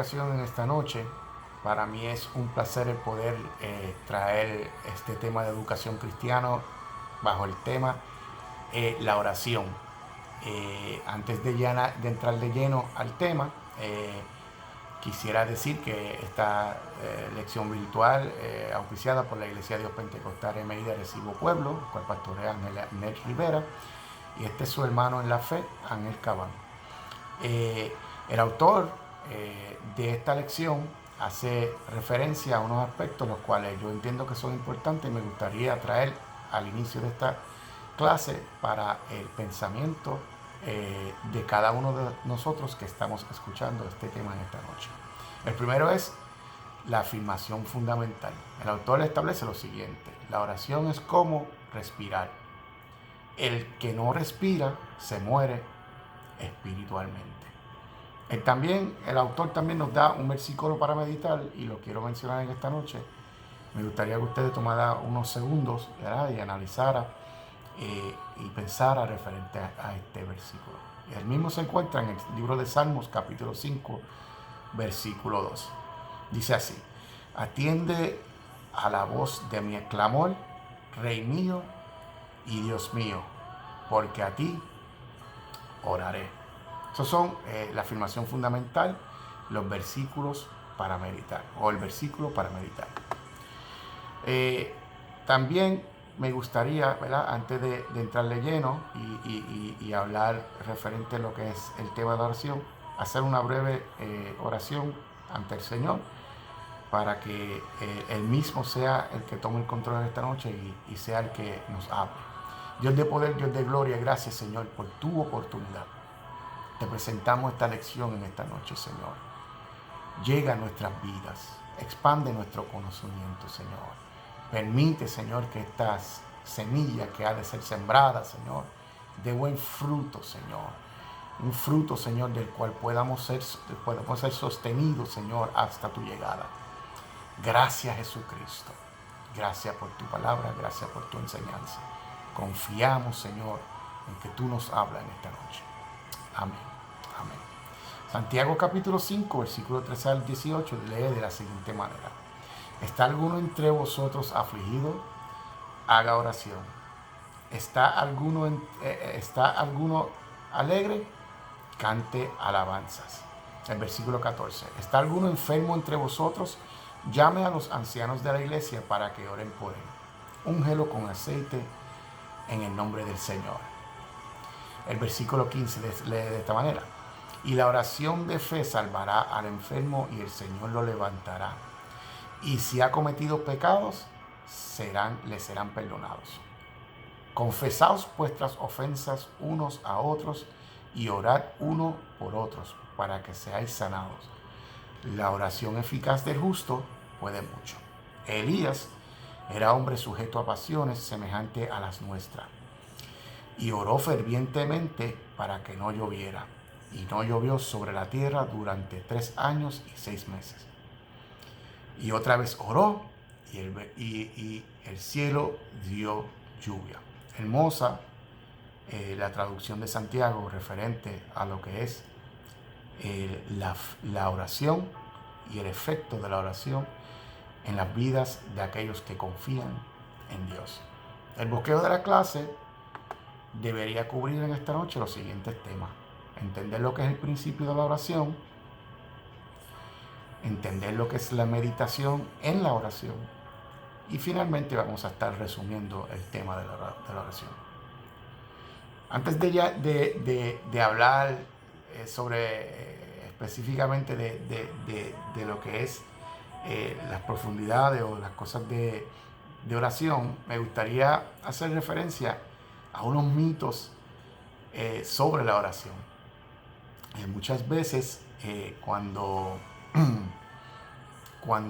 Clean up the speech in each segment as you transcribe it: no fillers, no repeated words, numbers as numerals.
ocasión en esta noche. Para mí es un placer el poder traer este tema de educación cristiana bajo el tema la oración. Antes de entrar de lleno al tema, quisiera decir que esta lección virtual, auspiciada por la Iglesia de Dios Pentecostal en Mérida, Arecibo Pueblo, el cual pastorea Nel Rivera, y este es su hermano en la fe, Ángel Cabán. El autor de esta lección hace referencia a unos aspectos los cuales yo entiendo que son importantes y me gustaría traer al inicio de esta clase para el pensamiento de cada uno de nosotros que estamos escuchando este tema en esta noche. El primero es la afirmación fundamental. El autor establece lo siguiente: la oración es como respirar. El que no respira se muere espiritualmente. El autor también nos da un versículo para meditar y lo quiero mencionar en esta noche. Me gustaría que ustedes tomaran unos segundos, ¿verdad?, y analizara y pensara referente a este versículo. Y el mismo se encuentra en el libro de Salmos, capítulo 5, versículo 2. Dice así: atiende a la voz de mi clamor, Rey mío y Dios mío, porque a ti oraré. Estos son la afirmación fundamental, los versículos para meditar, o el versículo para meditar. También me gustaría, ¿verdad?, antes de entrar de lleno y hablar referente a lo que es el tema de la oración, hacer una breve oración ante el Señor para que Él mismo sea el que tome el control de esta noche y sea el que nos hable. Dios de poder, Dios de gloria, gracias, Señor, por tu oportunidad. Te presentamos esta lección en esta noche, Señor. Llega a nuestras vidas, expande nuestro conocimiento, Señor. Permite, Señor, que esta semilla que ha de ser sembrada, Señor, dé buen fruto, Señor. Un fruto, Señor, del cual podamos ser sostenidos, Señor, hasta tu llegada. Gracias, Jesucristo. Gracias por tu palabra, gracias por tu enseñanza. Confiamos, Señor, en que tú nos hablas en esta noche. Amén. Amén. Santiago capítulo 5, versículo 13 al 18, lee de la siguiente manera: ¿está alguno entre vosotros afligido? Haga oración. ¿Está alguno alegre? Cante alabanzas. El versículo 14: ¿está alguno enfermo entre vosotros? Llame a los ancianos de la iglesia para que oren por él. Úngelo con aceite en el nombre del Señor. El versículo 15 lee de esta manera: y la oración de fe salvará al enfermo y el Señor lo levantará. Y si ha cometido pecados, le serán perdonados. Confesaos vuestras ofensas unos a otros y orad uno por otros para que seáis sanados. La oración eficaz del justo puede mucho. Elías era hombre sujeto a pasiones semejante a las nuestras, y oró fervientemente para que no lloviera. Y no llovió sobre la tierra durante 3 años y 6 meses. Y otra vez oró, y el cielo dio lluvia. Hermosa la traducción de Santiago referente a lo que es la oración y el efecto de la oración en las vidas de aquellos que confían en Dios. El bosquejo de la clase debería cubrir en esta noche los siguientes temas: entender lo que es el principio de la oración, entender lo que es la meditación en la oración, y finalmente vamos a estar resumiendo el tema de la oración. Antes de hablar sobre específicamente de lo que es las profundidades o las cosas de oración, me gustaría hacer referencia a unos mitos sobre la oración. Muchas veces cuando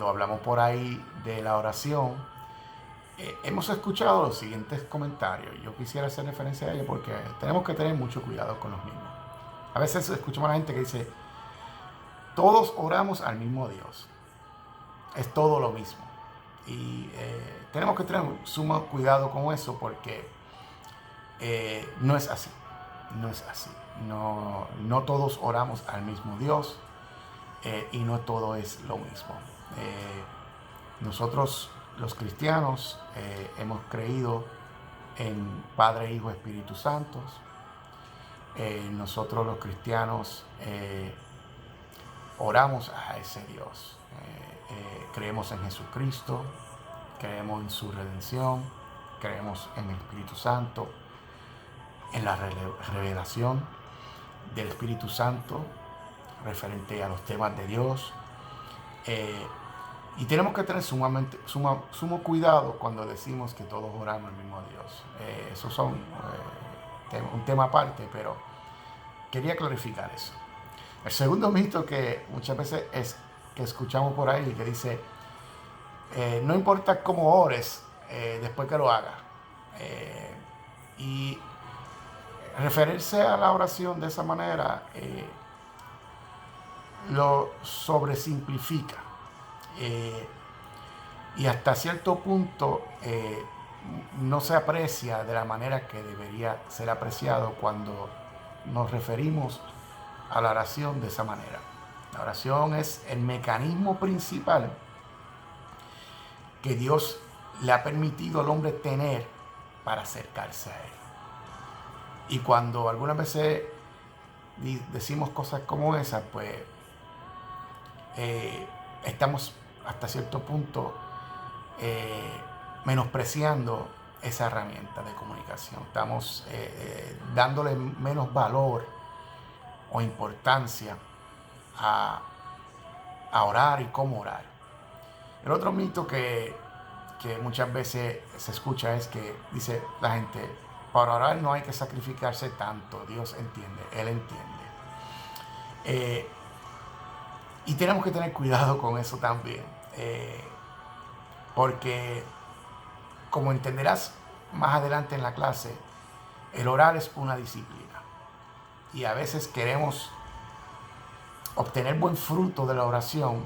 hablamos por ahí de la oración, hemos escuchado los siguientes comentarios. Yo quisiera hacer referencia a ellos porque tenemos que tener mucho cuidado con los mismos. A veces escuchamos a la gente que dice: todos oramos al mismo Dios, es todo lo mismo. Y tenemos que tener sumo cuidado con eso porque no es así. No todos oramos al mismo Dios. y no todo es lo mismo. Nosotros los cristianos hemos creído en Padre, Hijo, Espíritu Santos. Nosotros los cristianos oramos a ese Dios. Creemos en Jesucristo, creemos en su redención, creemos en el Espíritu Santo, en la revelación del Espíritu Santo referente a los temas de Dios. Y tenemos que tener sumo cuidado cuando decimos que todos oramos al mismo Dios. Esos son un tema aparte, pero quería clarificar eso. El segundo mito que muchas veces es que escuchamos por ahí, que dice, no importa cómo ores después que lo hagas. Y referirse a la oración de esa manera lo sobresimplifica. Y hasta cierto punto no se aprecia de la manera que debería ser apreciado cuando nos referimos a la oración de esa manera. La oración es el mecanismo principal que Dios le ha permitido al hombre tener para acercarse a Él. Y cuando algunas veces decimos cosas como esas, pues estamos hasta cierto punto menospreciando esa herramienta de comunicación. Estamos dándole menos valor o importancia a orar y cómo orar. El otro mito que muchas veces se escucha es que dice la gente, para orar no hay que sacrificarse tanto, Dios entiende, Él entiende. Y tenemos que tener cuidado con eso también, porque como entenderás más adelante en la clase, el orar es una disciplina. Y a veces queremos obtener buen fruto de la oración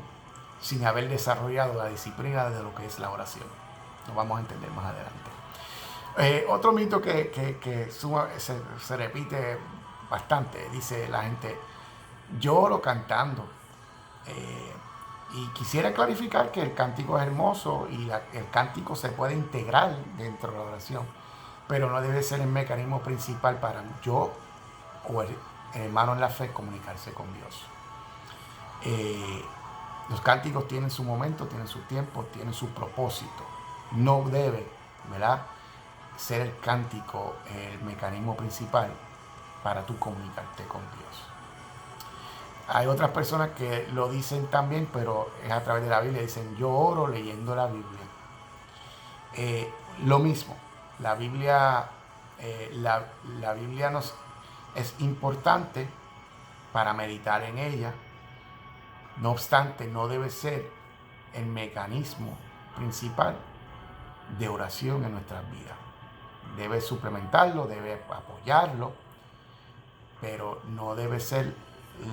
sin haber desarrollado la disciplina de lo que es la oración. Lo vamos a entender más adelante. Otro mito que se repite bastante, dice la gente, yo oro cantando. Y quisiera clarificar que el cántico es hermoso y el cántico se puede integrar dentro de la oración, pero no debe ser el mecanismo principal para yo o el hermano en la fe comunicarse con Dios. Los cánticos tienen su momento, tienen su tiempo, tienen su propósito. No debe, ¿verdad?, ser el cántico el mecanismo principal para tú comunicarte con Dios. Hay otras personas que lo dicen también, pero es a través de la Biblia. Dicen, yo oro leyendo la Biblia. Lo mismo, la Biblia nos es importante para meditar en ella. No obstante, no debe ser el mecanismo principal de oración en nuestras vidas. Debe suplementarlo, debe apoyarlo, pero no debe ser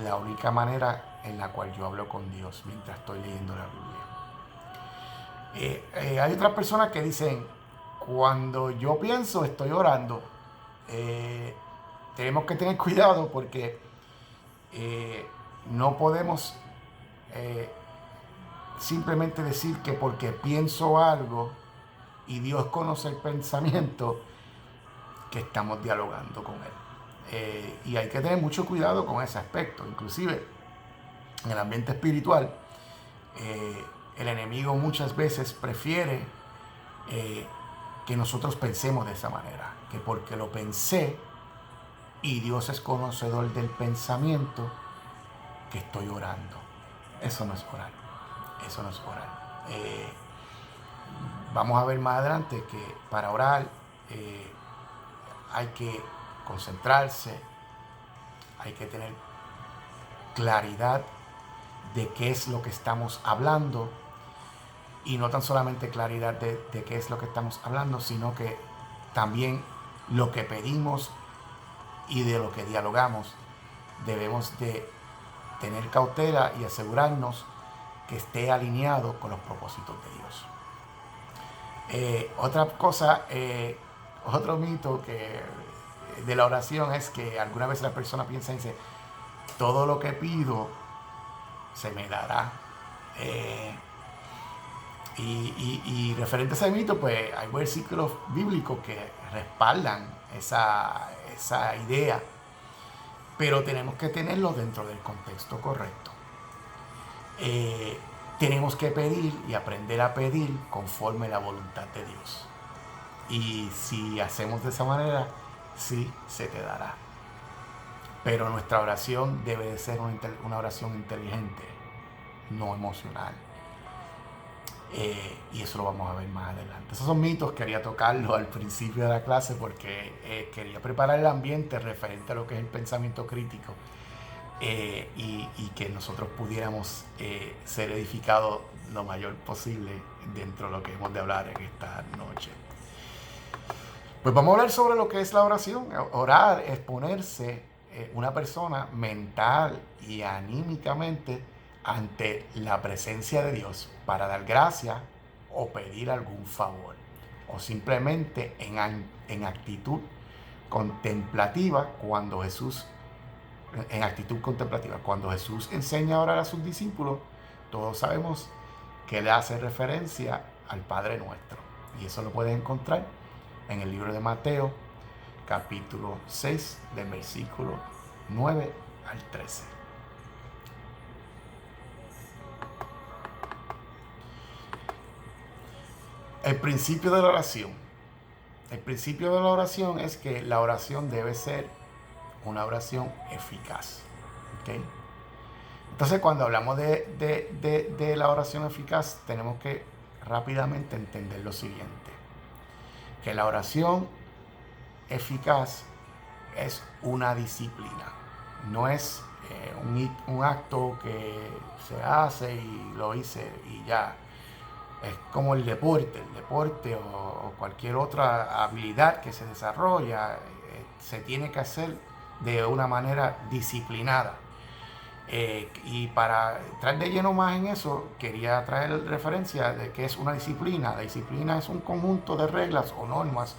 la única manera en la cual yo hablo con Dios mientras estoy leyendo la Biblia. Hay otras personas que dicen, cuando yo pienso estoy orando. Tenemos que tener cuidado porque no podemos simplemente decir que porque pienso algo y Dios conoce el pensamiento, que estamos dialogando con Él. Y hay que tener mucho cuidado con ese aspecto. Inclusive en el ambiente espiritual, el enemigo muchas veces prefiere que nosotros pensemos de esa manera, que porque lo pensé y Dios es conocedor del pensamiento, que estoy orando. Eso no es orar. Eso no es orar. Vamos a ver más adelante que para orar hay que concentrarse, hay que tener claridad de qué es lo que estamos hablando, y no tan solamente claridad de qué es lo que estamos hablando, sino que también lo que pedimos y de lo que dialogamos. Debemos de tener cautela y asegurarnos que esté alineado con los propósitos de Dios. Otra cosa, otro mito de la oración es que alguna vez la persona piensa y dice, todo lo que pido se me dará. Y referente a ese mito, pues hay versículos bíblicos que respaldan esa idea, pero tenemos que tenerlo dentro del contexto correcto. Tenemos que pedir y aprender a pedir conforme la voluntad de Dios. Y si hacemos de esa manera, sí se te dará. Pero nuestra oración debe de ser una oración inteligente, no emocional. Y eso lo vamos a ver más adelante. Esos son mitos, quería tocarlos al principio de la clase porque quería preparar el ambiente referente a lo que es el pensamiento crítico y que nosotros pudiéramos ser edificados lo mayor posible dentro de lo que hemos de hablar en esta noche. Pues vamos a hablar sobre lo que es la oración. Orar es ponerse una persona mental y anímicamente ante la presencia de Dios para dar gracias o pedir algún favor, o simplemente en actitud contemplativa cuando Jesús enseña a orar a sus discípulos. Todos sabemos que le hace referencia al Padre Nuestro, y eso lo puedes encontrar en el libro de Mateo, capítulo 6, del versículo 9 al 13. El principio de la oración. El principio de la oración es que la oración debe ser una oración eficaz. ¿Okay? Entonces, cuando hablamos de la oración eficaz, tenemos que rápidamente entender lo siguiente: que la oración eficaz es una disciplina, no es un acto que se hace y lo hice y ya. Es como el deporte o cualquier otra habilidad que se desarrolla, se tiene que hacer de una manera disciplinada. Y para entrar de lleno más en eso, quería traer referencia de que es una disciplina. La disciplina es un conjunto de reglas o normas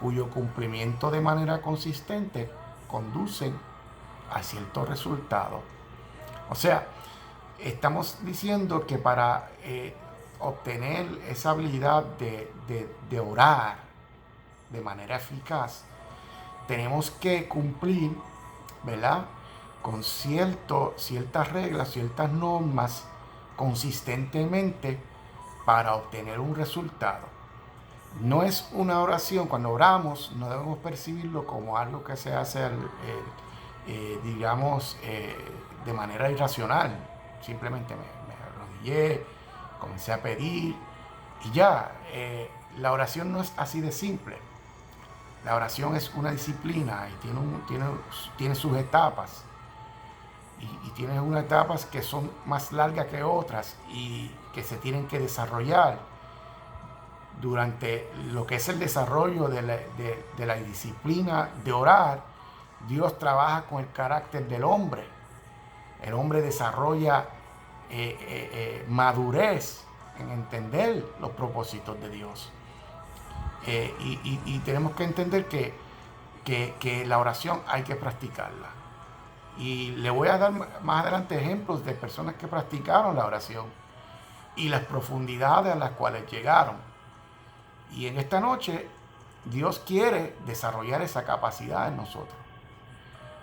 cuyo cumplimiento de manera consistente conducen a ciertos resultados. O sea, estamos diciendo que para obtener esa habilidad de orar de manera eficaz, tenemos que cumplir, ¿verdad?, con ciertas reglas, ciertas normas consistentemente para obtener un resultado. No es una oración, cuando oramos no debemos percibirlo como algo que se hace, digamos, de manera irracional. Simplemente me arrodillé, comencé a pedir y ya. La oración no es así de simple. La oración es una disciplina y tiene sus etapas. Y tiene unas etapas que son más largas que otras y que se tienen que desarrollar. Durante lo que es el desarrollo de la disciplina de orar, Dios trabaja con el carácter del hombre. El hombre desarrolla madurez en entender los propósitos de Dios. Y tenemos que entender que la oración hay que practicarla. Y le voy a dar más adelante ejemplos de personas que practicaron la oración y las profundidades a las cuales llegaron. Y en esta noche Dios quiere desarrollar esa capacidad en nosotros.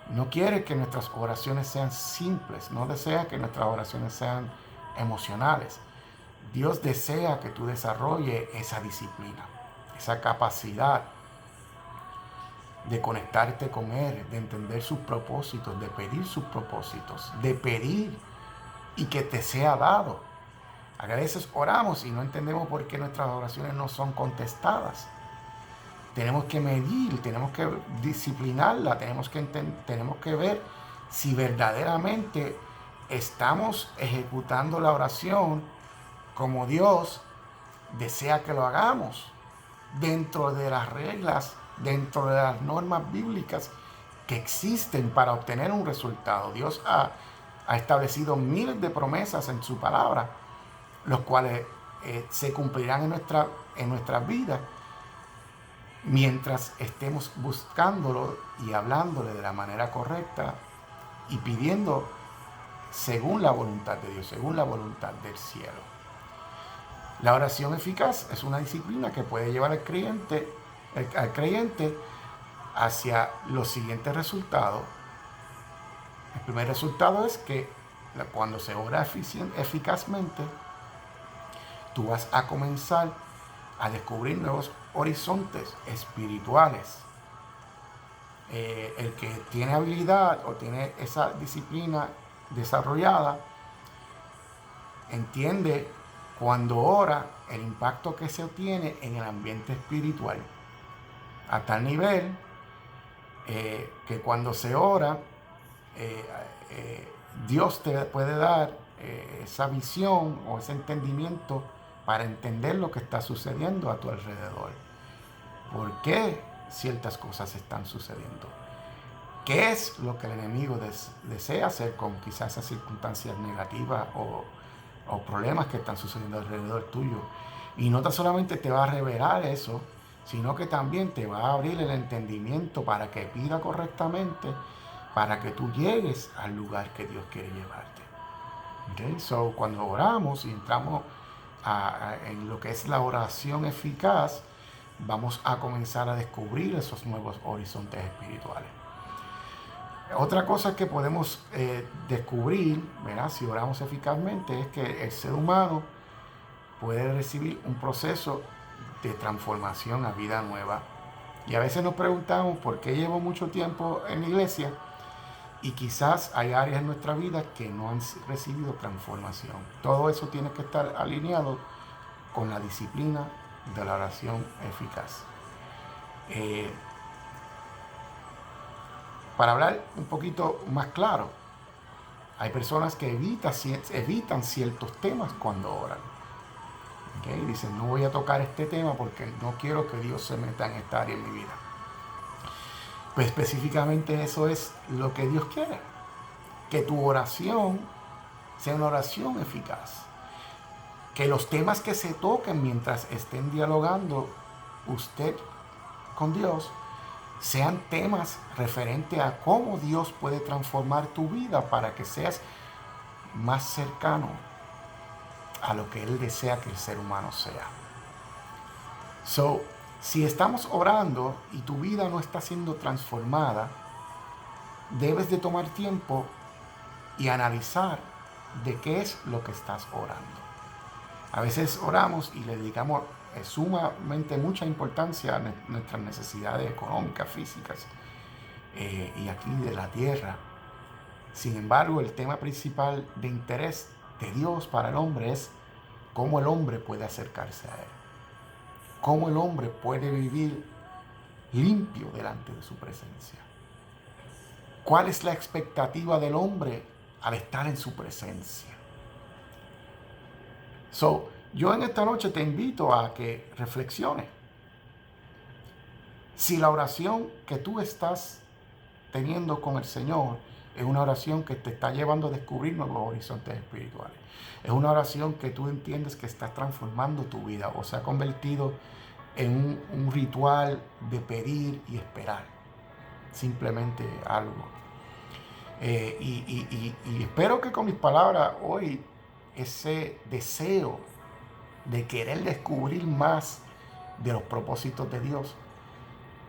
No quiere que nuestras oraciones sean simples, no desea que nuestras oraciones sean emocionales. Dios desea que tú desarrolles esa disciplina, esa capacidad de conectarte con Él, de entender sus propósitos, de pedir sus propósitos, de pedir y que te sea dado. A veces oramos y no entendemos por qué nuestras oraciones no son contestadas. Tenemos que medir, tenemos que disciplinarla, tenemos que ver si verdaderamente estamos ejecutando la oración como Dios desea que lo hagamos, dentro de las reglas, dentro de las normas bíblicas que existen para obtener un resultado. Dios ha establecido miles de promesas en su palabra, los cuales se cumplirán en nuestras vidas mientras estemos buscándolo y hablándole de la manera correcta y pidiendo según la voluntad de Dios, según la voluntad del cielo. La oración eficaz es una disciplina que puede llevar al creyente hacia los siguientes resultados. El primer resultado es que cuando se ora eficazmente, tú vas a comenzar a descubrir nuevos horizontes espirituales. El que tiene habilidad o tiene esa disciplina desarrollada, entiende cuando ora el impacto que se obtiene en el ambiente espiritual. A tal nivel que cuando se ora, Dios te puede dar esa visión o ese entendimiento para entender lo que está sucediendo a tu alrededor. ¿Por qué ciertas cosas están sucediendo? ¿Qué es lo que el enemigo desea hacer con quizás esas circunstancias negativas o problemas que están sucediendo alrededor tuyo? Y no tan solamente te va a revelar eso, sino que también te va a abrir el entendimiento para que pida correctamente, para que tú llegues al lugar que Dios quiere llevarte. Okay? So, cuando oramos y entramos en lo que es la oración eficaz, vamos a comenzar a descubrir esos nuevos horizontes espirituales. Otra cosa que podemos descubrir, ¿verdad?, si oramos eficazmente, es que el ser humano puede recibir un proceso de transformación a vida nueva. Y a veces nos preguntamos por qué llevo mucho tiempo en la iglesia y quizás hay áreas en nuestra vida que no han recibido transformación. Todo eso tiene que estar alineado con la disciplina de la oración eficaz. Para hablar un poquito más claro, hay personas que evitan ciertos temas cuando oran. ¿Okay? Dicen, no voy a tocar este tema porque no quiero que Dios se meta en esta área en mi vida. Pues específicamente eso es lo que Dios quiere. Que tu oración sea una oración eficaz. Que los temas que se toquen mientras estén dialogando usted con Dios sean temas referentes a cómo Dios puede transformar tu vida para que seas más cercano a lo que Él desea que el ser humano sea. So, si estamos orando y tu vida no está siendo transformada, debes de tomar tiempo y analizar de qué es lo que estás orando. A veces oramos y le dedicamos sumamente mucha importancia a nuestras necesidades económicas, físicas y aquí de la tierra. Sin embargo, el tema principal de interés de Dios para el hombre es cómo el hombre puede acercarse a Él. Cómo el hombre puede vivir limpio delante de su presencia. ¿Cuál es la expectativa del hombre al estar en su presencia? Yo en esta noche te invito a que reflexiones. Si la oración que tú estás teniendo con el Señor es una oración que te está llevando a descubrir nuevos horizontes espirituales, es una oración que tú entiendes que está transformando tu vida o se ha convertido en un ritual de pedir y esperar, simplemente algo. Y espero que con mis palabras hoy ese deseo de querer descubrir más de los propósitos de Dios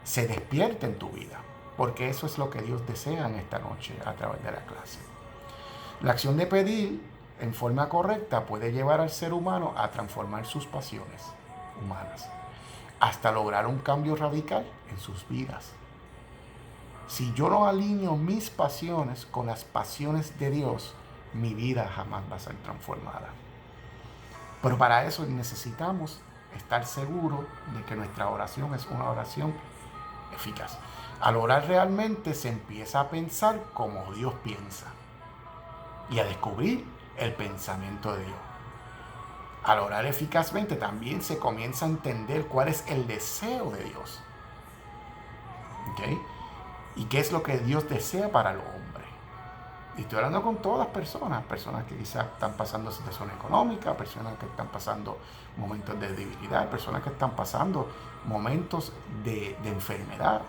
se despierte en tu vida, porque eso es lo que Dios desea en esta noche a través de la clase. La acción de pedir en forma correcta puede llevar al ser humano a transformar sus pasiones humanas hasta lograr un cambio radical en sus vidas. Si yo no alineo mis pasiones con las pasiones de Dios, mi vida jamás va a ser transformada. Pero para eso necesitamos estar seguros de que nuestra oración es una oración eficaz. Al orar realmente se empieza a pensar como Dios piensa y a descubrir el pensamiento de Dios. Al orar eficazmente también se comienza a entender cuál es el deseo de Dios. ¿Okay? Y qué es lo que Dios desea para el hombre. Y estoy hablando con todas personas que quizás están pasando situaciones económicas, personas que están pasando momentos de debilidad, personas que están pasando momentos de enfermedad.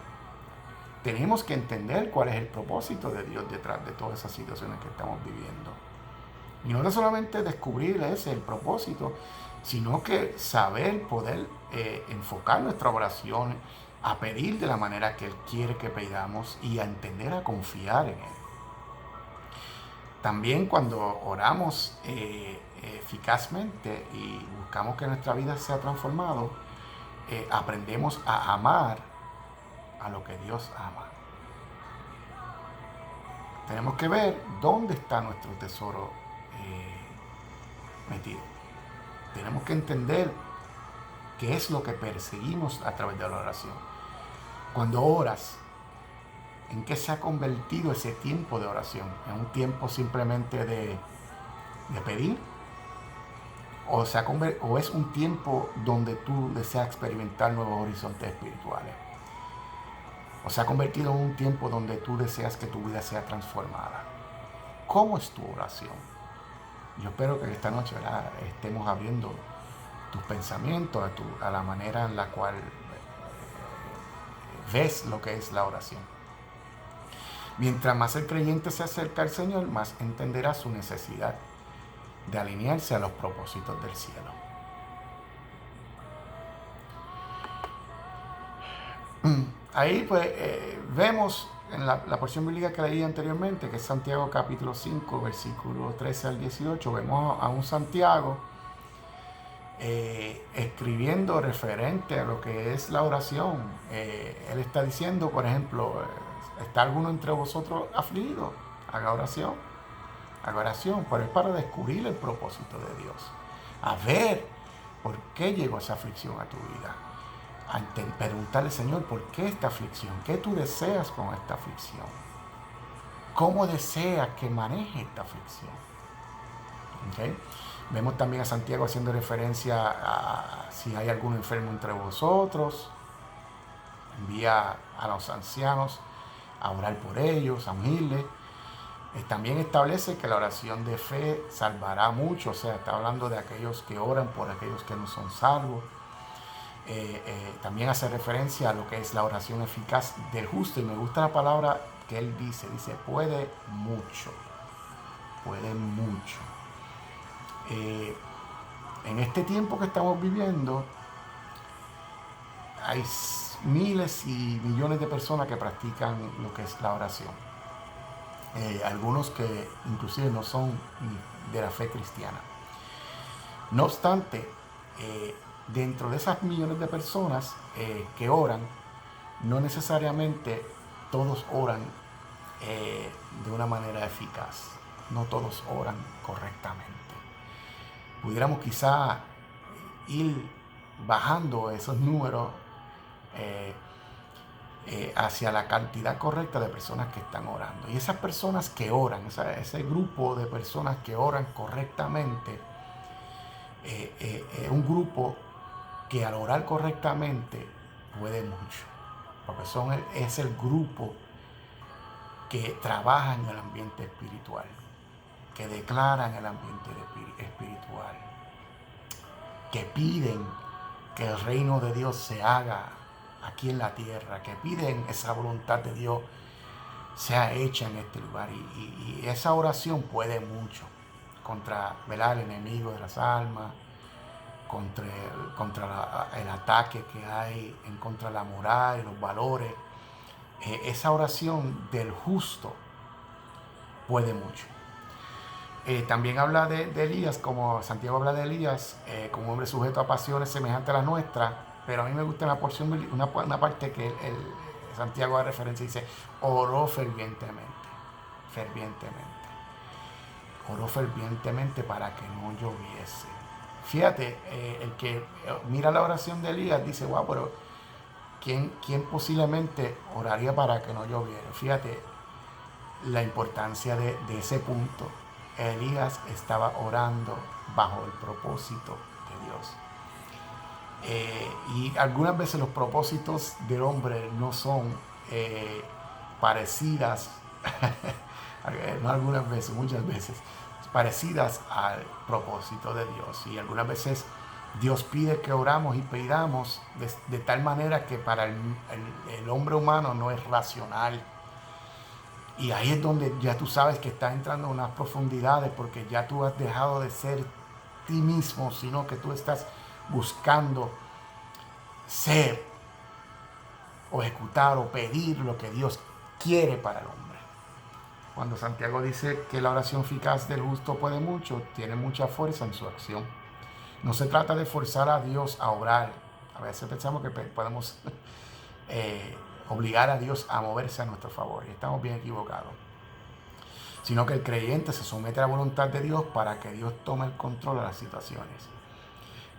Tenemos que entender cuál es el propósito de Dios detrás de todas esas situaciones que estamos viviendo. Y no solamente descubrir ese el propósito, sino que saber poder enfocar nuestra oración a pedir de la manera que Él quiere que pidamos y a entender, a confiar en Él. También cuando oramos eficazmente y buscamos que nuestra vida sea transformado, aprendemos a amar a lo que Dios ama. Tenemos que ver dónde está nuestro tesoro metido. Tenemos que entender qué es lo que perseguimos a través de la oración. Cuando oras, ¿en qué se ha convertido ese tiempo de oración? ¿En un tiempo simplemente de pedir? ¿O es un tiempo donde tú deseas experimentar nuevos horizontes espirituales? ¿O se ha convertido en un tiempo donde tú deseas que tu vida sea transformada? ¿Cómo es tu oración? Yo espero que esta noche, ¿verdad?, estemos abriendo tus pensamientos a la manera en la cual ves lo que es la oración. Mientras más el creyente se acerca al Señor, más entenderá su necesidad de alinearse a los propósitos del cielo. Ahí pues vemos en la porción bíblica que leí anteriormente, que es Santiago capítulo 5, versículo 13 al 18, vemos a un Santiago escribiendo referente a lo que es la oración. Él está diciendo, por ejemplo, ¿está alguno entre vosotros afligido? Haga oración. Haga oración, pero es para descubrir el propósito de Dios. A ver por qué llegó esa aflicción a tu vida. Preguntarle, Señor, ¿por qué esta aflicción? ¿Qué tú deseas con esta aflicción? ¿Cómo deseas que maneje esta aflicción? ¿Okay? Vemos también a Santiago haciendo referencia a si hay algún enfermo entre vosotros. Envía a los ancianos a orar por ellos, a ungirles. También establece que la oración de fe salvará mucho, o sea, está hablando de aquellos que oran por aquellos que no son salvos. También hace referencia a lo que es la oración eficaz del justo, y me gusta la palabra que él dice, puede mucho, en este tiempo que estamos viviendo hay miles y millones de personas que practican lo que es la oración. Algunos que inclusive no son de la fe cristiana. No obstante, dentro de esas millones de personas que oran, no necesariamente todos oran de una manera eficaz. No todos oran correctamente. Pudiéramos quizá ir bajando esos números hacia la cantidad correcta de personas que están orando. Y esas personas que oran, ese grupo de personas que oran correctamente, es un grupo que al orar correctamente puede mucho. Porque es el grupo que trabaja en el ambiente espiritual, que declara en el ambiente espiritual, que piden que el reino de Dios se haga aquí en la tierra, que piden esa voluntad de Dios sea hecha en este lugar. Y esa oración puede mucho contra, ¿verdad?, el enemigo de las almas, contra el ataque que hay en contra de la moral y los valores. Esa oración del justo puede mucho. También habla de Elías, como Santiago habla de Elías, como un hombre sujeto a pasiones semejantes a las nuestras, pero a mí me gusta una porción, una parte que Santiago da referencia y dice, oró fervientemente. Oró fervientemente para que no lloviese. Fíjate, el que mira la oración de Elías dice, wow, pero ¿quién posiblemente oraría para que no lloviera? Fíjate la importancia de ese punto. Elías estaba orando bajo el propósito de Dios. Y algunas veces los propósitos del hombre no son parecidas, no algunas veces, muchas veces, parecidas al propósito de Dios. Y algunas veces Dios pide que oramos y pidamos de tal manera que para el hombre humano no es racional Y ahí es donde ya tú sabes que estás entrando en unas profundidades, porque ya tú has dejado de ser ti mismo, sino que tú estás buscando ser o ejecutar o pedir lo que Dios quiere para el hombre. Cuando Santiago dice que la oración eficaz del justo puede mucho, tiene mucha fuerza en su acción. No se trata de forzar a Dios a orar. A veces pensamos que podemos obligar a Dios a moverse a nuestro favor, y estamos bien equivocados. Sino que el creyente se somete a la voluntad de Dios para que Dios tome el control de las situaciones.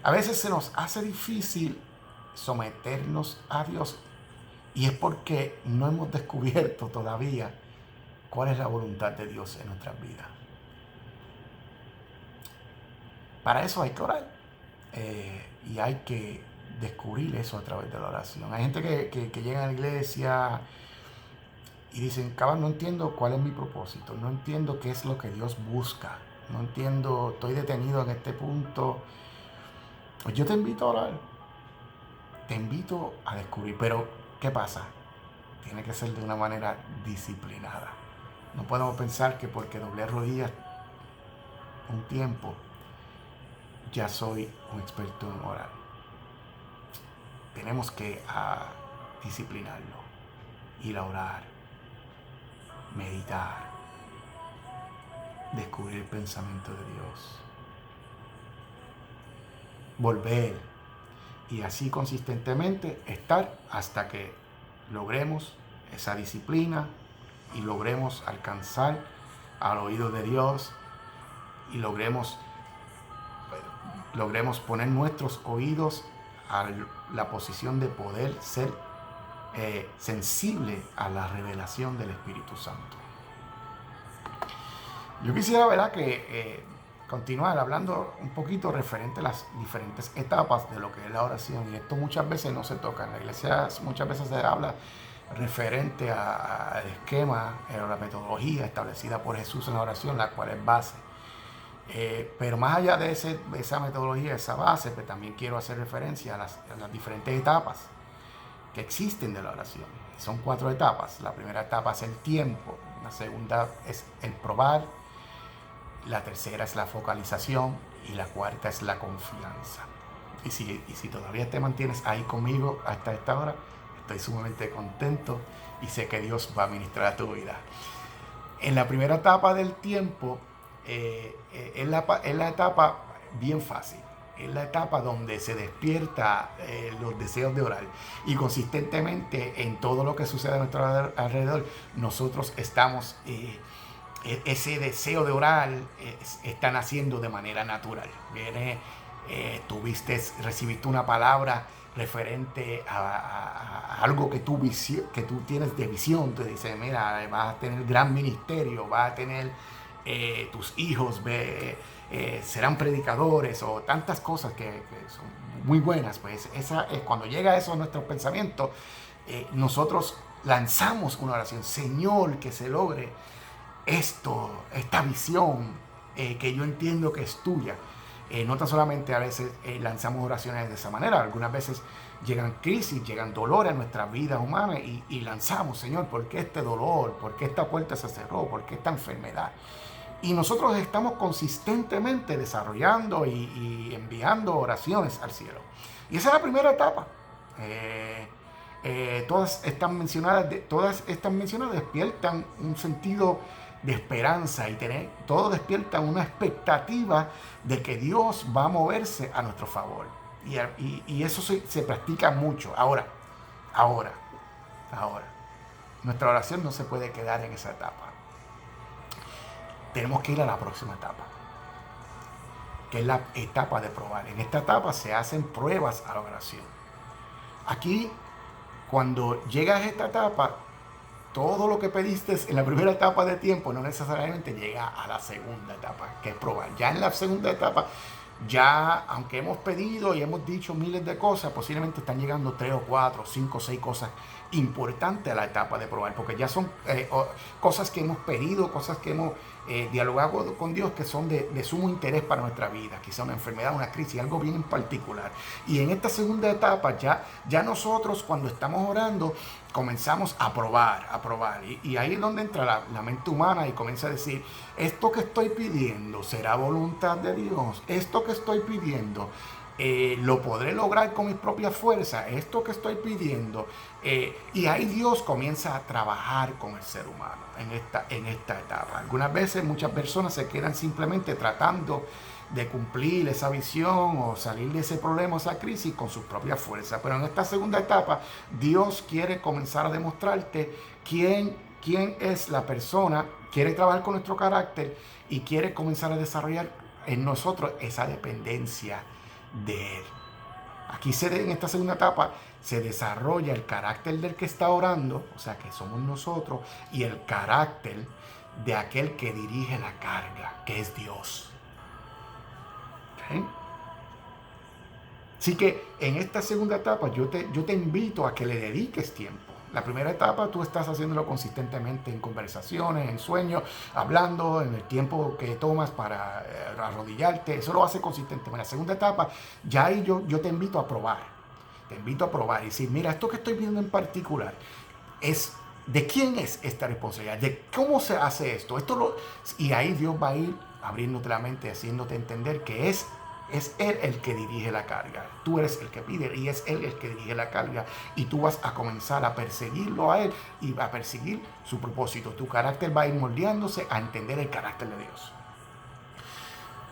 A veces se nos hace difícil someternos a Dios, y es porque no hemos descubierto todavía cuál es la voluntad de Dios en nuestras vidas. Para eso hay que orar, y hay que descubrir eso a través de la oración. Hay gente que llega a la iglesia y dicen, cabrón, no entiendo cuál es mi propósito, no entiendo qué es lo que Dios busca, no entiendo, estoy detenido en este punto. Pues yo te invito a orar, te invito a descubrir, pero ¿qué pasa? Tiene que ser de una manera disciplinada. No podemos pensar que porque doblé rodillas un tiempo, ya soy un experto en orar. Tenemos que disciplinarlo, ir a orar, meditar, descubrir el pensamiento de Dios, volver y así consistentemente estar hasta que logremos esa disciplina y logremos alcanzar al oído de Dios y logremos poner nuestros oídos a la posición de poder ser sensible a la revelación del Espíritu Santo. Yo quisiera, ¿verdad?, que continuar hablando un poquito referente a las diferentes etapas de lo que es la oración, y esto muchas veces no se toca. En la iglesia muchas veces se habla referente al esquema, a la metodología establecida por Jesús en la oración, la cual es base. Pero más allá de esa metodología, esa base, pues también quiero hacer referencia a las diferentes etapas que existen de la oración. Son 4 etapas. La primera etapa es el tiempo, la segunda es el probar, la tercera es la focalización y la cuarta es la confianza. Y si todavía te mantienes ahí conmigo hasta esta hora, estoy sumamente contento y sé que Dios va a ministrar a tu vida. En la primera etapa del tiempo, es la etapa bien fácil. Es la etapa donde se despierta los deseos de orar. Y consistentemente en todo lo que sucede a nuestro alrededor, nosotros estamos, ese deseo de orar está naciendo de manera natural. Recibiste una palabra referente a algo que tú tienes de visión. Te dice, mira, vas a tener gran ministerio, vas a tener tus hijos serán predicadores, o tantas cosas que son muy buenas. Pues esa es cuando llega eso a nuestros pensamientos, nosotros lanzamos una oración: Señor, que se logre esta visión que yo entiendo que es tuya. No tan solamente a veces lanzamos oraciones de esa manera, algunas veces llegan crisis, llegan dolores en nuestras vidas humanas y lanzamos: Señor, ¿por qué este dolor? ¿Por qué esta puerta se cerró? ¿Por qué esta enfermedad? Y nosotros estamos consistentemente desarrollando y enviando oraciones al cielo. Y esa es la primera etapa. Todas estas mencionadas despiertan un sentido de esperanza, y todo despierta una expectativa de que Dios va a moverse a nuestro favor. Y eso se practica mucho. Ahora, nuestra oración no se puede quedar en esa etapa. Tenemos que ir a la próxima etapa, que es la etapa de probar. En esta etapa se hacen pruebas a la oración. Aquí, cuando llegas a esta etapa, todo lo que pediste en la primera etapa de tiempo no necesariamente llega a la segunda etapa, que es probar. Ya en la segunda etapa, aunque hemos pedido y hemos dicho miles de cosas, posiblemente están llegando 3 o 4, 5 o 6 cosas importante la etapa de probar, porque ya son cosas que hemos pedido, cosas que hemos dialogado con Dios, que son de sumo interés para nuestra vida, quizá una enfermedad, una crisis, algo bien en particular. Y en esta segunda etapa ya nosotros, cuando estamos orando, comenzamos a probar. Y ahí es donde entra la mente humana y comienza a decir, esto que estoy pidiendo será voluntad de Dios, esto que estoy pidiendo lo podré lograr con mis propias fuerzas, esto que estoy pidiendo. Y ahí Dios comienza a trabajar con el ser humano en esta etapa. Algunas veces muchas personas se quedan simplemente tratando de cumplir esa visión o salir de ese problema, esa crisis con sus propias fuerzas. Pero en esta segunda etapa, Dios quiere comenzar a demostrarte quién es la persona, quiere trabajar con nuestro carácter y quiere comenzar a desarrollar en nosotros esa dependencia de Él. Aquí en esta segunda etapa se desarrolla el carácter del que está orando, o sea que somos nosotros, y el carácter de aquel que dirige la carga, que es Dios. ¿Okay? Así que en esta segunda etapa yo te invito a que le dediques tiempo. La primera etapa tú estás haciéndolo consistentemente en conversaciones, en sueños, hablando, en el tiempo que tomas para arrodillarte. Eso lo hace consistentemente. En la segunda etapa ya ahí yo te invito a probar. Te invito a probar y decir, mira, esto que estoy viendo en particular es de quién es esta responsabilidad, de cómo se hace esto. Y ahí Dios va a ir abriéndote la mente, haciéndote entender que es Él el que dirige la carga. Tú eres el que pide y es Él el que dirige la carga. Y tú vas a comenzar a perseguirlo a Él y a perseguir su propósito. Tu carácter va a ir moldeándose a entender el carácter de Dios.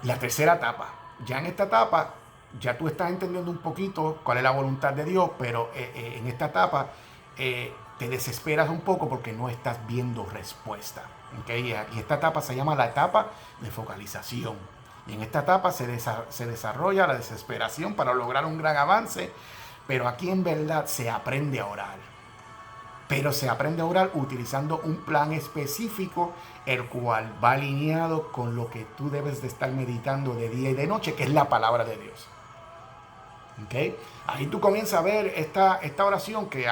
La tercera etapa. Ya en esta etapa, ya tú estás entendiendo un poquito cuál es la voluntad de Dios, pero en esta etapa te desesperas un poco porque no estás viendo respuesta. ¿Okay? Y esta etapa se llama la etapa de focalización. Y en esta etapa se desarrolla la desesperación para lograr un gran avance, pero aquí en verdad se aprende a orar. Pero se aprende a orar utilizando un plan específico, el cual va alineado con lo que tú debes de estar meditando de día y de noche, que es la palabra de Dios. ¿Okay? Ahí tú comienzas a ver esta oración que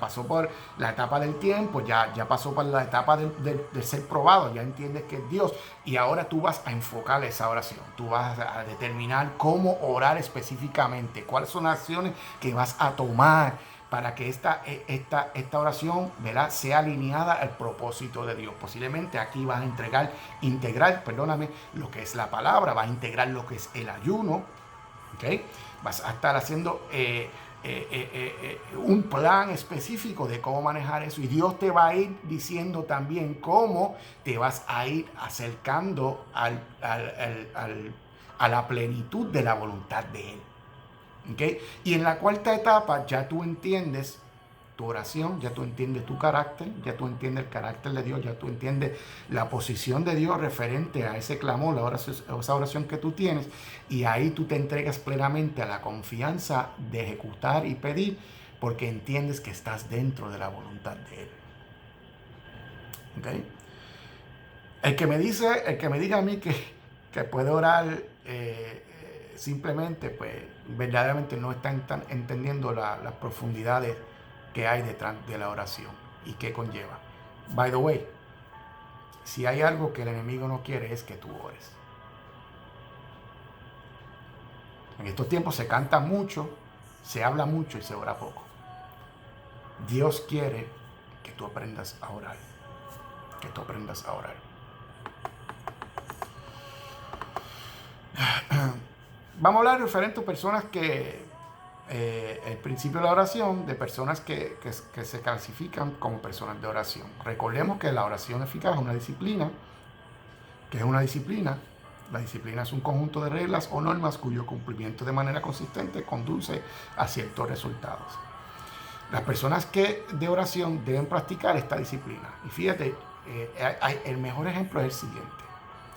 pasó por la etapa del tiempo, ya pasó por la etapa de ser probado, ya entiendes que es Dios, y ahora tú vas a enfocar esa oración, tú vas a determinar cómo orar específicamente, cuáles son las acciones que vas a tomar para que esta oración, ¿verdad?, sea alineada al propósito de Dios. Posiblemente aquí vas a integrar lo que es la palabra, vas a integrar lo que es el ayuno. ¿Okay? Vas a estar haciendo un plan específico de cómo manejar eso, y Dios te va a ir diciendo también cómo te vas a ir acercando a la plenitud de la voluntad de Él. ¿Okay? Y en la cuarta etapa ya tú entiendes tu oración, ya tú entiendes tu carácter, ya tú entiendes el carácter de Dios, ya tú entiendes la posición de Dios referente a ese clamor, esa oración que tú tienes, y ahí tú te entregas plenamente a la confianza de ejecutar y pedir, porque entiendes que estás dentro de la voluntad de Él. ¿Okay? El que me diga a mí que puede orar simplemente, pues verdaderamente no está entendiendo las profundidades que hay detrás de la oración y qué conlleva. By the way, si hay algo que el enemigo no quiere es que tú ores. En estos tiempos se canta mucho, se habla mucho y se ora poco. Dios quiere que tú aprendas a orar. Que tú aprendas a orar. Vamos a hablar de diferentes personas que el principio de la oración, de personas que se clasifican como personas de oración. Recordemos que la oración eficaz es una disciplina. ¿Qué es una disciplina? La disciplina es un conjunto de reglas o normas cuyo cumplimiento de manera consistente conduce a ciertos resultados. Las personas de oración deben practicar esta disciplina. Y fíjate, el mejor ejemplo es el siguiente.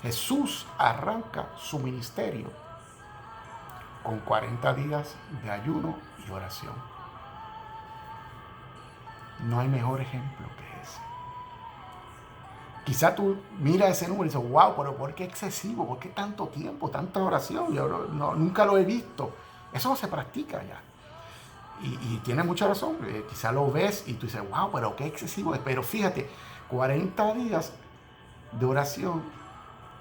Jesús arranca su ministerio con 40 días de ayuno y oración. No hay mejor ejemplo que ese. Quizá tú miras ese número y dices, wow, pero ¿por qué excesivo? ¿Por qué tanto tiempo, tanta oración? Yo nunca lo he visto. Eso no se practica ya. Y tiene mucha razón. Quizá lo ves y tú dices, wow, pero qué excesivo es. Pero fíjate, 40 días de oración,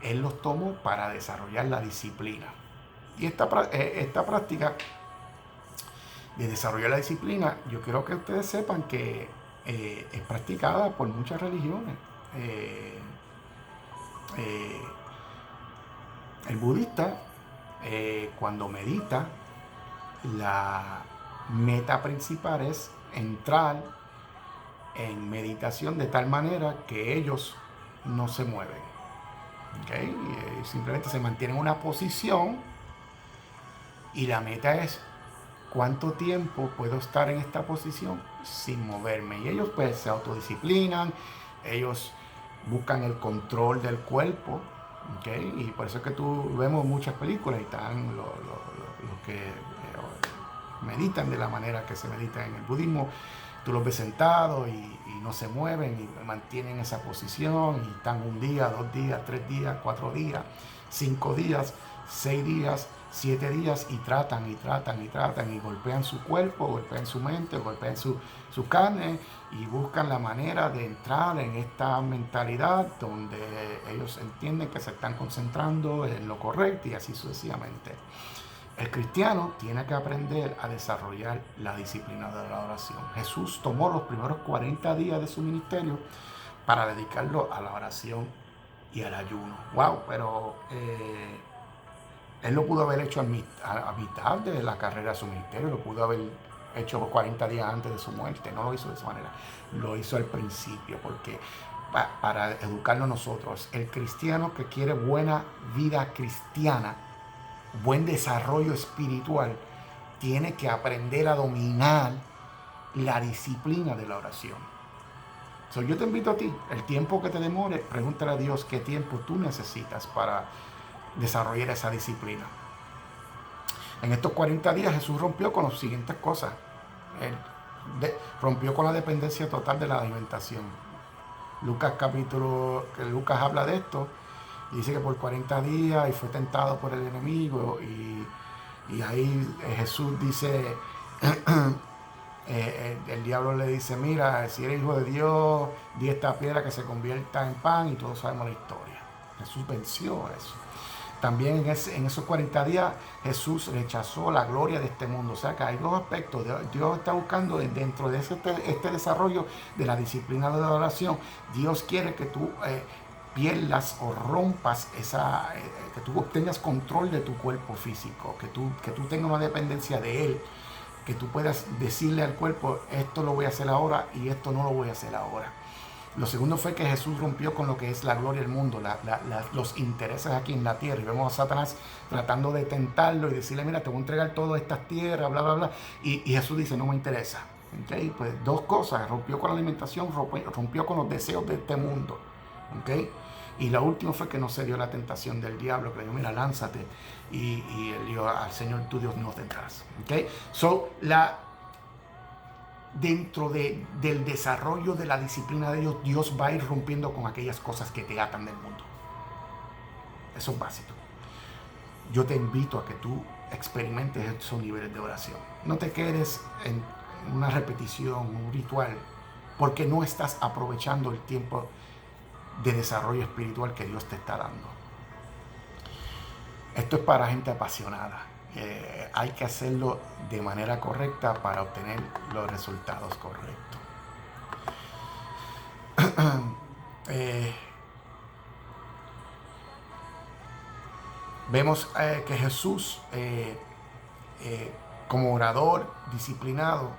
Él los tomó para desarrollar la disciplina. Y esta práctica de desarrollar la disciplina, yo quiero que ustedes sepan que es practicada por muchas religiones. El budista, cuando medita, la meta principal es entrar en meditación de tal manera que ellos no se mueven. ¿Okay? Simplemente se mantienen en una posición y la meta es cuánto tiempo puedo estar en esta posición sin moverme. Y ellos pues se autodisciplinan, ellos buscan el control del cuerpo. ¿Okay? Y por eso es que tú vemos muchas películas y están los que meditan de la manera que se medita en el budismo. Tú los ves sentados y no se mueven y mantienen esa posición y están 1 día, 2 días, 3 días, 4 días, 5 días, 6 días, 7 días y tratan y golpean su cuerpo, golpean su mente, golpean su carne y buscan la manera de entrar en esta mentalidad donde ellos entienden que se están concentrando en lo correcto y así sucesivamente. El cristiano tiene que aprender a desarrollar la disciplina de la oración. Jesús tomó los primeros 40 días de su ministerio para dedicarlo a la oración y al ayuno. Wow, pero Él lo pudo haber hecho a mitad de la carrera de su ministerio, lo pudo haber hecho 40 días antes de su muerte. No lo hizo de esa manera, lo hizo al principio, porque para educarnos nosotros, el cristiano que quiere buena vida cristiana, buen desarrollo espiritual, tiene que aprender a dominar la disciplina de la oración. Yo te invito a ti, el tiempo que te demore, pregúntale a Dios qué tiempo tú necesitas para desarrollar esa disciplina. En estos 40 días Jesús rompió con las siguientes cosas. Él rompió con la dependencia total de la alimentación. Lucas habla de esto. Y dice que por 40 días y fue tentado por el enemigo y ahí Jesús dice, el diablo le dice, mira, si eres hijo de Dios, di esta piedra que se convierta en pan, y todos sabemos la historia. Jesús venció eso. También en esos 40 días Jesús rechazó la gloria de este mundo. O sea que hay dos aspectos. Dios está buscando dentro de este desarrollo de la disciplina de la oración. Dios quiere que tú pierdas o rompas que tú obtengas control de tu cuerpo físico, que tú tengas una dependencia de Él, que tú puedas decirle al cuerpo, esto lo voy a hacer ahora y esto no lo voy a hacer ahora. Lo segundo fue que Jesús rompió con lo que es la gloria del mundo, los intereses aquí en la tierra. Y vemos a Satanás tratando de tentarlo y decirle, mira, te voy a entregar todas estas tierras, bla, bla, bla. Y Jesús dice, no me interesa. ¿Okay? Pues dos cosas, rompió con la alimentación, rompió con los deseos de este mundo. ¿Okay? Y lo último fue que no se dio la tentación del diablo, que le dijo, mira, lánzate. Y él dijo, al Señor tu Dios no tendrás. ¿Okay? Dentro del desarrollo de la disciplina de Dios, Dios va a ir rompiendo con aquellas cosas que te atan del mundo. Eso es básico. Yo te invito a que tú experimentes esos niveles de oración. No te quedes en una repetición, un ritual, porque no estás aprovechando el tiempo de desarrollo espiritual que Dios te está dando. Esto es para gente apasionada. Hay que hacerlo de manera correcta para obtener los resultados correctos. Vemos que Jesús, como orador disciplinado,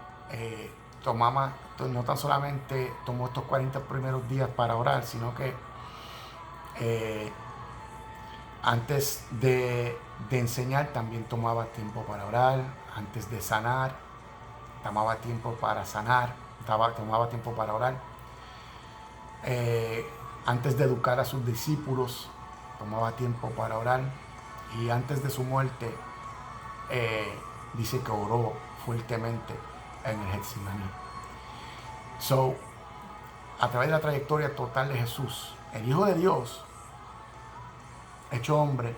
no tan solamente tomó estos 40 primeros días para orar, sino que antes de enseñar también tomaba tiempo para orar. Antes de sanar, tomaba tiempo para sanar, tomaba tiempo para orar. Antes de educar a sus discípulos, tomaba tiempo para orar. Y antes de su muerte, dice que oró fuertemente en el Getsemaní. A través de la trayectoria total de Jesús, el Hijo de Dios, hecho hombre,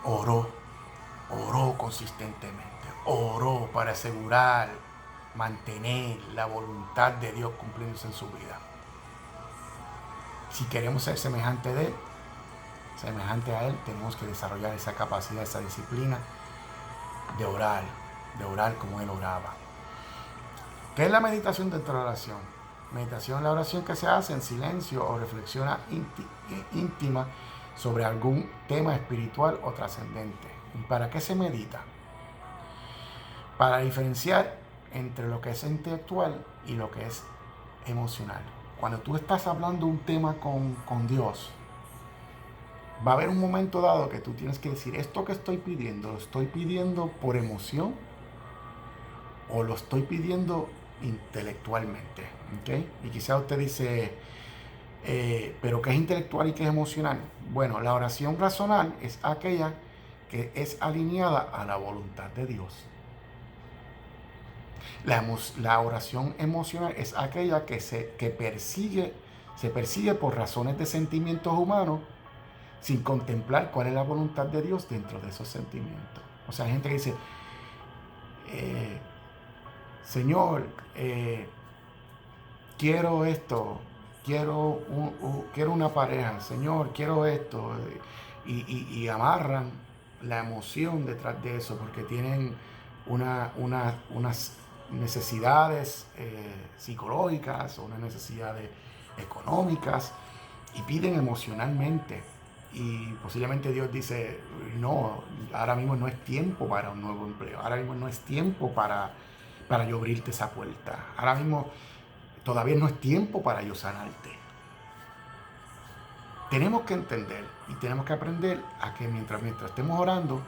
oró consistentemente. oró para asegurar, mantener la voluntad de Dios cumpliéndose en su vida. Si queremos ser semejante a Él, tenemos que desarrollar esa capacidad, esa disciplina de orar como Él oraba. ¿Qué es la meditación dentro de la oración? Meditación es la oración que se hace en silencio o reflexión íntima sobre algún tema espiritual o trascendente. ¿Y para qué se medita? Para diferenciar entre lo que es intelectual y lo que es emocional. Cuando tú estás hablando un tema con Dios, va a haber un momento dado que tú tienes que decir, esto que estoy pidiendo, ¿lo estoy pidiendo por emoción o lo estoy pidiendo intelectualmente? ¿Okay? Y quizá usted dice, ¿pero qué es intelectual y qué es emocional? Bueno, la oración racional es aquella que es alineada a la voluntad de Dios. La oración emocional es aquella que se persigue por razones de sentimientos humanos sin contemplar cuál es la voluntad de Dios dentro de esos sentimientos. O sea, hay gente que dice, Señor, quiero esto, quiero una pareja, Señor, quiero esto, y amarran la emoción detrás de eso porque tienen unas necesidades psicológicas o unas necesidades económicas y piden emocionalmente. Y posiblemente Dios dice, no, ahora mismo no es tiempo para un nuevo empleo, ahora mismo no es tiempo para yo abrirte esa puerta, ahora mismo todavía no es tiempo para yo sanarte. Tenemos que entender y tenemos que aprender a que mientras estemos orando,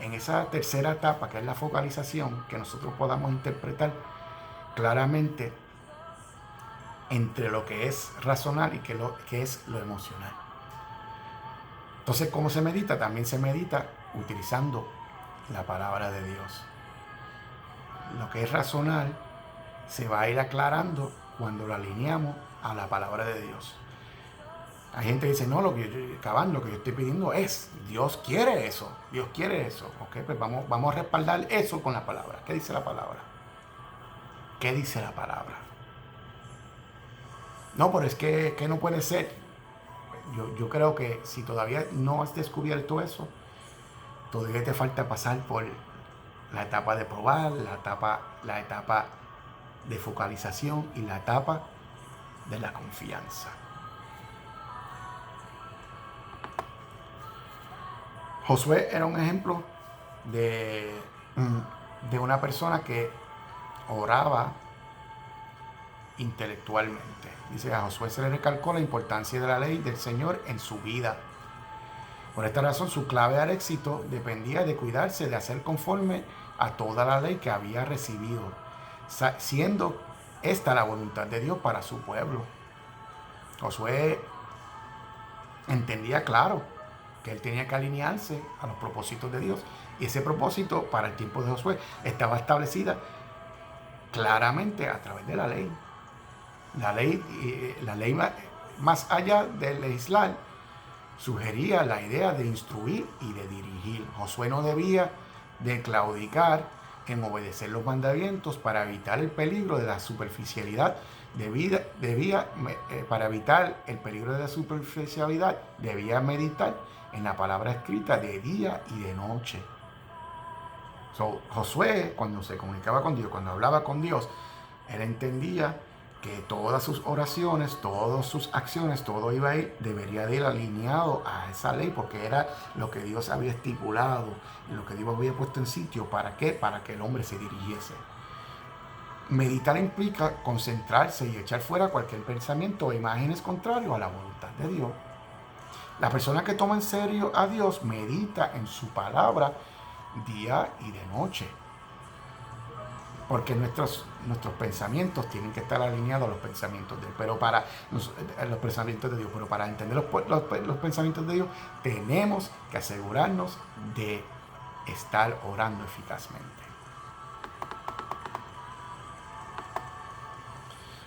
en esa tercera etapa, que es la focalización, que nosotros podamos interpretar claramente entre lo que es racional y que es lo emocional. Entonces, ¿cómo se medita? También se medita utilizando la palabra de Dios. Lo que es racional se va a ir aclarando cuando lo alineamos a la palabra de Dios. Hay gente que dice, no, lo que yo estoy pidiendo es, Dios quiere eso. Ok, pues vamos a respaldar eso con la palabra. ¿Qué dice la palabra? ¿Qué dice la palabra? No, pero es que no puede ser. Yo creo que si todavía no has descubierto eso, todavía te falta pasar por la etapa de probar, la etapa de focalización y la etapa de la confianza. Josué era un ejemplo de una persona que oraba intelectualmente. Dice, a Josué se le recalcó la importancia de la ley del Señor en su vida. Por esta razón, su clave al éxito dependía de cuidarse de hacer conforme a toda la ley que había recibido, siendo esta la voluntad de Dios para su pueblo. Josué entendía claro que él tenía que alinearse a los propósitos de Dios, y ese propósito para el tiempo de Josué estaba establecida claramente a través de la ley. La ley más allá de legislar sugería la idea de instruir y de dirigir. Josué no debía de claudicar en obedecer los mandamientos para evitar el peligro de la superficialidad. Para evitar el peligro de la superficialidad, debía meditar en la palabra escrita de día y de noche. Josué, cuando se comunicaba con Dios, cuando hablaba con Dios, él entendía que todas sus oraciones, todas sus acciones, todo debería de ir alineado a esa ley, porque era lo que Dios había estipulado, lo que Dios había puesto en sitio. ¿Para qué? Para que el hombre se dirigiese. Meditar implica concentrarse y echar fuera cualquier pensamiento o imágenes contrarios a la voluntad de Dios. La persona que toma en serio a Dios medita en su palabra día y de noche, porque nuestros pensamientos tienen que estar alineados a los pensamientos de Dios, pero para los pensamientos de Dios, pero para entender los pensamientos de Dios tenemos que asegurarnos de estar orando eficazmente.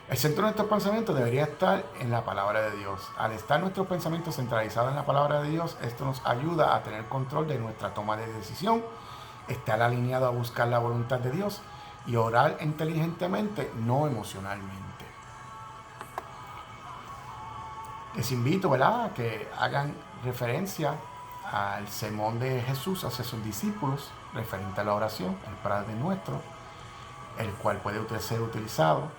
El centro de nuestros pensamientos debería estar en la palabra de Dios. Al estar nuestros pensamientos centralizados en la palabra de Dios, esto nos ayuda a tener control de nuestra toma de decisión estar alineado a buscar la voluntad de Dios y orar inteligentemente, no emocionalmente. Les invito, ¿verdad?, a que hagan referencia al sermón de Jesús hacia sus discípulos referente a la oración, el Padre Nuestro, el cual puede ser utilizado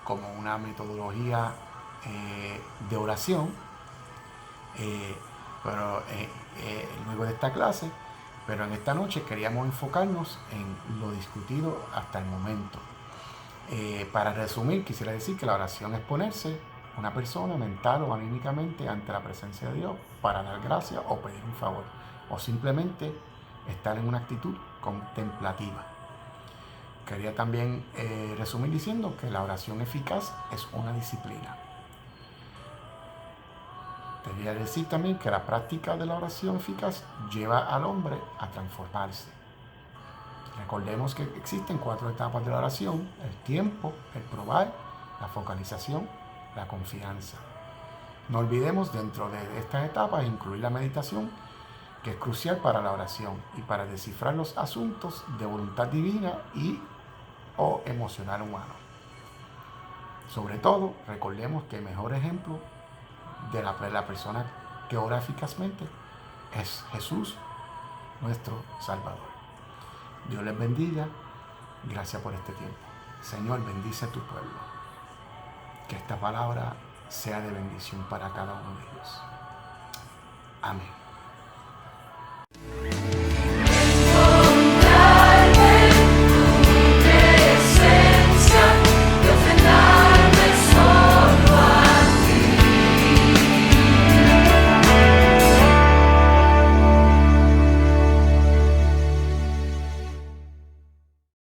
como una metodología de oración, luego de esta clase, pero en esta noche queríamos enfocarnos en lo discutido hasta el momento. Para resumir, quisiera decir que la oración es ponerse una persona mental o anímicamente ante la presencia de Dios para dar gracias o pedir un favor, o simplemente estar en una actitud contemplativa. Quería también resumir diciendo que la oración eficaz es una disciplina. Quería decir también que la práctica de la oración eficaz lleva al hombre a transformarse. Recordemos que existen 4 etapas de la oración: el tiempo, el probar, la focalización, la confianza. No olvidemos dentro de estas etapas incluir la meditación, que es crucial para la oración y para descifrar los asuntos de voluntad divina y o emocional humano. Sobre todo, recordemos que el mejor ejemplo de la persona que ora eficazmente es Jesús, nuestro Salvador. Dios les bendiga. Gracias por este tiempo. Señor, bendice a tu pueblo. Que esta palabra sea de bendición para cada uno de ellos. Amén.